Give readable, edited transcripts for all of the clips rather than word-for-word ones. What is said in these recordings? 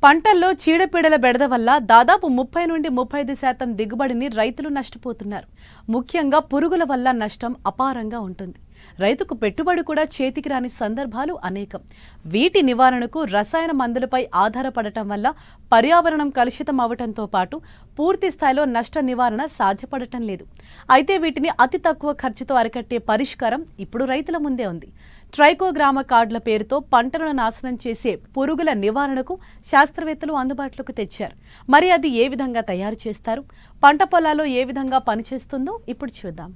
పంటల్లో చీడపీడల బెడద వల్ల దాదాపు 30 నుండి 35% దిగుబడిని రైతులు నష్టపోతున్నారు. ముఖ్యంగా పురుగుల వల్ల నష్టం అపారంగా ఉంటుంది. రైతుకు పెట్టుబడి కూడా చేతికి రాని సందర్భాలు అనేకం. వీటి నివారణకు రసాయన మందులపై ఆధారపడటం వల్ల పర్యావరణం కలుషితం అవడంతో పాటు పూర్తి స్థాయిలో నష్ట నివారణ సాధ్యపడటం లేదు. అయితే వీటిని అతి తక్కువ ఖర్చుతో అరికట్టే పరిష్కారం ఇప్పుడు రైతుల ముందే ఉంది. ట్రైకోగ్రామా కార్డుల పేరుతో పంటలను నాశనం చేసే పురుగుల నివారణకు శాస్త్రవేత్తలు అందుబాటులోకి తెచ్చారు. మరి అది ఏ విధంగా తయారు చేస్తారు, పంట పొలాల్లో ఏ విధంగా పనిచేస్తుందో ఇప్పుడు చూద్దాం.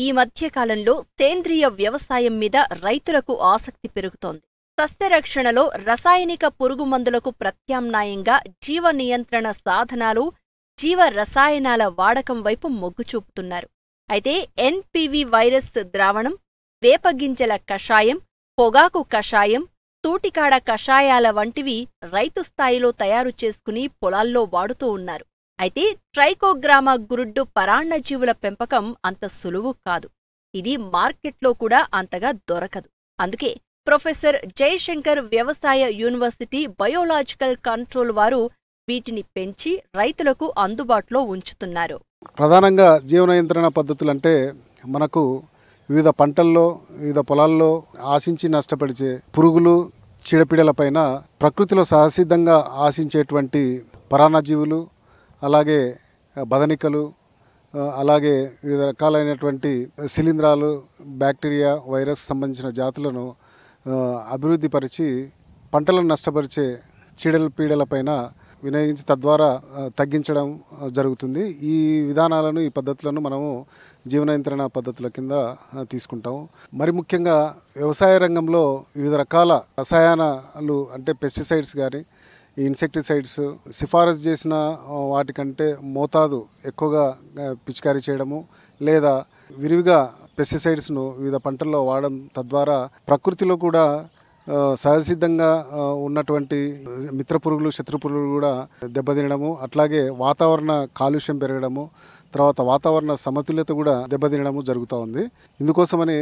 ఈ మధ్య కాలంలో సేంద్రియ వ్యవసాయం మీద రైతులకు ఆసక్తి పెరుగుతోంది. సస్యరక్షణలో రసాయనిక పురుగు మందులకు ప్రత్యామ్నాయంగా జీవ నియంత్రణ సాధనాలు, జీవ రసాయనాల వాడకం వైపు మొగ్గు చూపుతున్నారు. అయితే ఎన్పివి వైరస్ ద్రావణం, వేపగింజల కషాయం, పొగాకు కషాయం, తూటికాడ కషాయాల వంటివి రైతు స్థాయిలో తయారు చేసుకుని పొలాల్లో వాడుతూ ఉన్నారు. అయితే ట్రైకోగ్రామా గురుడ్డు పరాన్నజీవుల పెంపకం అంత సులువు కాదు. ఇది మార్కెట్లో కూడా అంతగా దొరకదు. అందుకే ప్రొఫెసర్ జయశంకర్ వ్యవసాయ యూనివర్సిటీ బయోలాజికల్ కంట్రోల్ వారు వీటిని పెంచి రైతులకు అందుబాటులో ఉంచుతున్నారు. ప్రధానంగా జీవ నియంత్రణ పద్ధతులు అంటే మనకు వివిధ పంటల్లో, వివిధ పొలాల్లో ఆశించి నష్టపరిచే పురుగులు, చీడపీడలపైన ప్రకృతిలో సహసిద్ధంగా ఆశించేటువంటి పరాన్నజీవులు, అలాగే బదనికలు, అలాగే వివిధ రకాలైనటువంటి శిలీంధ్రాలు, బ్యాక్టీరియా, వైరస్ సంబంధించిన జాతులను అభివృద్ధిపరిచి పంటలను నష్టపరిచే చీడపీడలపైన వినియోగించి తద్వారా తగ్గించడం జరుగుతుంది. ఈ విధానాలను, ఈ పద్ధతులను మనము జీవ నియంత్రణ పద్ధతుల కింద తీసుకుంటాము. మరి ముఖ్యంగా వ్యవసాయ రంగంలో వివిధ రకాల రసాయనాలు అంటే పెస్టిసైడ్స్ కానీ, ఇన్సెక్టిసైడ్స్ సిఫారసు చేసిన వాటికంటే మోతాదు ఎక్కువగా పిచికారీ చేయడము, లేదా విరివిగా పెస్టిసైడ్స్ను వివిధ పంటల్లో వాడడం తద్వారా ప్రకృతిలో కూడా సహసిద్ధంగా ఉన్నటువంటి మిత్ర పురుగులు, శత్రు పురుగులు కూడా దెబ్బతినడము, అట్లాగే వాతావరణ కాలుష్యం పెరగడము, తర్వాత వాతావరణ సమతుల్యత కూడా దెబ్బతినడము జరుగుతూ ఉంది. ఇందుకోసమని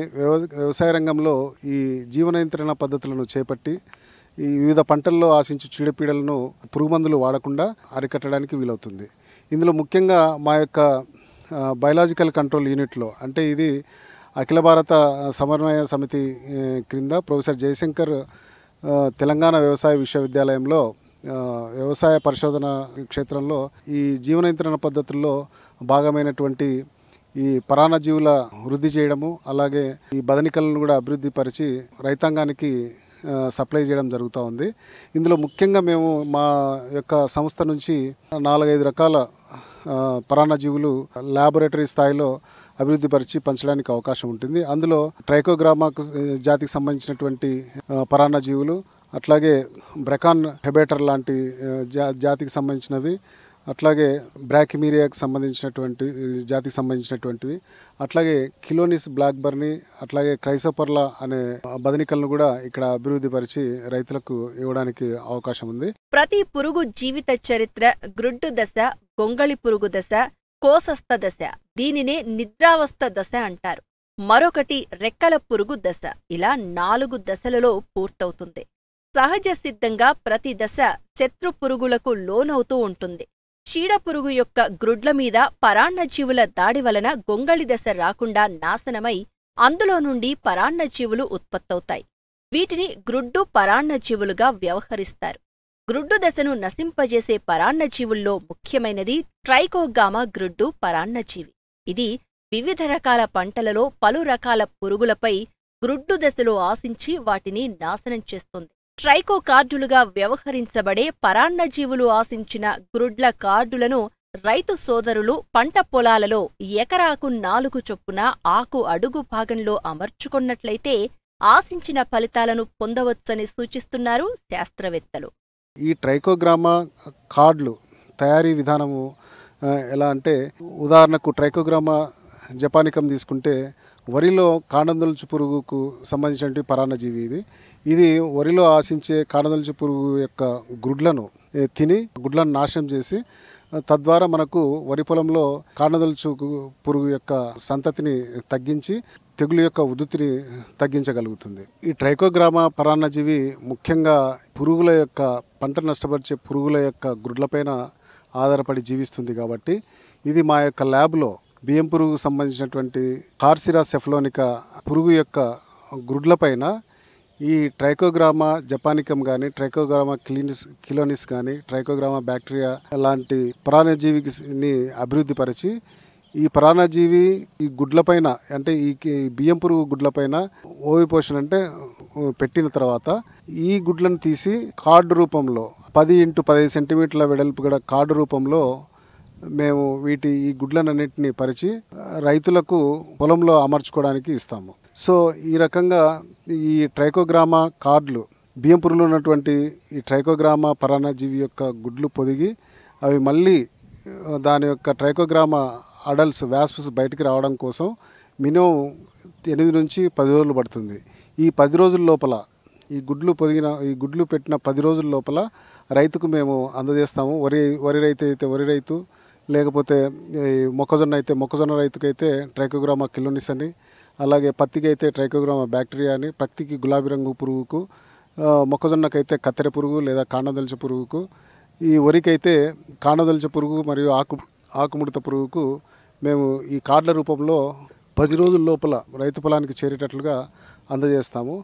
వ్యవసాయ రంగంలో ఈ జీవ నియంత్రణ పద్ధతులను చేపట్టి ఈ వివిధ పంటల్లో ఆశించే చీడపీడలను పురుగు మందులు వాడకుండా అరికట్టడానికి వీలవుతుంది. ఇందులో ముఖ్యంగా మా యొక్క బయోలాజికల్ కంట్రోల్ యూనిట్లో, అంటే ఇది అఖిల భారత సమన్వయ సమితి క్రింద ప్రొఫెసర్ జయశంకర్ తెలంగాణ వ్యవసాయ విశ్వవిద్యాలయంలో వ్యవసాయ పరిశోధన క్షేత్రంలో ఈ జీవ నియంత్రణ పద్ధతుల్లో భాగమైనటువంటి ఈ పరాన్నజీవుల వృద్ధి చేయడము, అలాగే ఈ బదనికలను కూడా అభివృద్ధి పరిచి రైతాంగానికి సప్లై చేయడం జరుగుతూ ఉంది. ఇందులో ముఖ్యంగా మేము మా యొక్క సంస్థ నుంచి 4-5 రకాల పరాన్నజీవులు ల్యాబొరేటరీ స్థాయిలో అభివృద్ధి పరిచి పంచడానికి అవకాశం ఉంటుంది. అందులో ట్రైకోగ్రామా జాతికి సంబంధించినటువంటి పరాన్నజీవులు, అట్లాగే బ్రెకాన్ హెబేటర్ లాంటి జాతికి సంబంధించినవి, అట్లాగే బ్రాకిమీరియాకి సంబంధించినటువంటి జాతికి సంబంధించినటువంటివి, అట్లాగే కిలోనిస్ బ్లాక్ బర్నీ, అట్లాగే క్రైసోపర్లా అనే బదనికలను కూడా ఇక్కడ అభివృద్ధి పరిచి రైతులకు ఇవ్వడానికి అవకాశం ఉంది. ప్రతి పురుగు జీవిత చరిత్ర గ్రుడ్డు దశ, గొంగళి పురుగు దశ, కోసస్థ దశ, దీనినే నిద్రావస్థ దశ అంటారు. మరొకటి రెక్కల పురుగు దశ. ఇలా 4 దశలలో పూర్తవుతుంది. సహజ సిద్ధంగా ప్రతి దశ శత్రు పురుగులకు లోనవుతూ ఉంటుంది. చీడపురుగు యొక్క గ్రుడ్ల మీద పరాన్నజీవుల దాడి వలన గొంగళి దశ రాకుండా నాశనమై అందులో నుండి పరాన్నజీవులు ఉత్పత్తవుతాయి. వీటిని గ్రుడ్డు పరాన్నజీవులుగా వ్యవహరిస్తారు. గ్రుడ్డు దశను నశింపజేసే పరాన్నజీవుల్లో ముఖ్యమైనది ట్రైకోగ్రామా గ్రుడ్డు పరాన్నజీవి. ఇది వివిధ రకాల పంటలలో పలు రకాల పురుగులపై గ్రుడ్డు దశలో ఆశించి వాటిని నాశనం చేస్తుంది. ట్రైకో కార్డులుగా వ్యవహరించబడే పరాన్నజీవులు ఆశించిన గ్రుడ్ల కార్డులను రైతు సోదరులు పంట పొలాలలో ఎకరాకు 4 చొప్పున ఆకు అడుగు భాగంలో అమర్చుకున్నట్లయితే ఆశించిన ఫలితాలను పొందవచ్చని సూచిస్తున్నారు శాస్త్రవేత్తలు. ఈ ట్రైకోగ్రామా కార్డులు తయారీ విధానము ఎలా అంటే, ఉదాహరణకు ట్రైకోగ్రామా జపానికం తీసుకుంటే వరిలో కాండందొలుచు పురుగుకు సంబంధించిన పరాన్నజీవి ఇది వరిలో ఆశించే కాండందొలుచు పురుగు యొక్క గుడ్లను తిని గుడ్లను నాశనం చేసి తద్వారా మనకు వరి పొలంలో కాండదొలుచు పురుగు యొక్క సంతతిని తగ్గించి తెగులు యొక్క ఉధృతిని తగ్గించగలుగుతుంది. ఈ ట్రైకోగ్రామా పరాన్నజీవి ముఖ్యంగా పురుగుల యొక్క పంట నష్టపరిచే పురుగుల యొక్క గుడ్లపైన ఆధారపడి జీవిస్తుంది కాబట్టి ఇది మా యొక్క ల్యాబ్లో బియ్యం పురుగుకు సంబంధించినటువంటి కార్సిరా సెఫలోనికా పురుగు యొక్క గుడ్లపైన ఈ ట్రైకోగ్రామా జపానికం కానీ ట్రైకోగ్రామా కిలోనిస్ కానీ ట్రైకోగ్రామా బ్యాక్టీరియా లాంటి పరాన్నజీవిని అభివృద్ధిపరిచి ఈ పరాన్నజీవి ఈ గుడ్లపైన అంటే ఈ బియ్యం పురుగు గుడ్లపైన ఓవిపోషణ అంటే పెట్టిన తర్వాత ఈ గుడ్లను తీసి కార్డు రూపంలో 10x15 సెంటీమీటర్ల వెడల్పు గల కార్డు రూపంలో మేము ఈ గుడ్లన్నింటినీ పరిచి రైతులకు పొలంలో అమర్చుకోవడానికి ఇస్తాము. సో ఈ రకంగా ఈ ట్రైకోగ్రామా కార్డులు బియ్యం పురుగులో ఉన్నటువంటి ఈ ట్రైకోగ్రామా పరాన్నజీవి యొక్క గుడ్లు పొదిగి అవి మళ్ళీ దాని యొక్క ట్రైకోగ్రామా అడల్ట్స్ వ్యాస్ప్స్ బయటికి రావడం కోసం మినిమం 8 నుంచి 10 రోజులు పడుతుంది. ఈ 10 రోజుల లోపల ఈ గుడ్లు పెట్టిన 10 రోజుల లోపల రైతుకు మేము అందజేస్తాము. వరి రైతు అయితే వరి రైతు, లేకపోతే మొక్కజొన్న అయితే మొక్కజొన్న రైతుకైతే ట్రైకోగ్రామా కిలోనిస్ అని, అలాగే పత్తికి అయితే ట్రైకోగ్రామా బ్యాక్టీరియా అని, పత్తికి గులాబీ రంగు పురుగుకు, మొక్కజొన్నకైతే కత్తెర పురుగు లేదా కాండదొలుచు పురుగుకు, ఈ వరికైతే కాండదొలుచు పురుగు మరియు ఆకుముడత పురుగుకు మేము ఈ కార్డుల రూపంలో 10 రోజుల లోపల రైతు పొలానికి చేరేటట్లుగా అందజేస్తాము.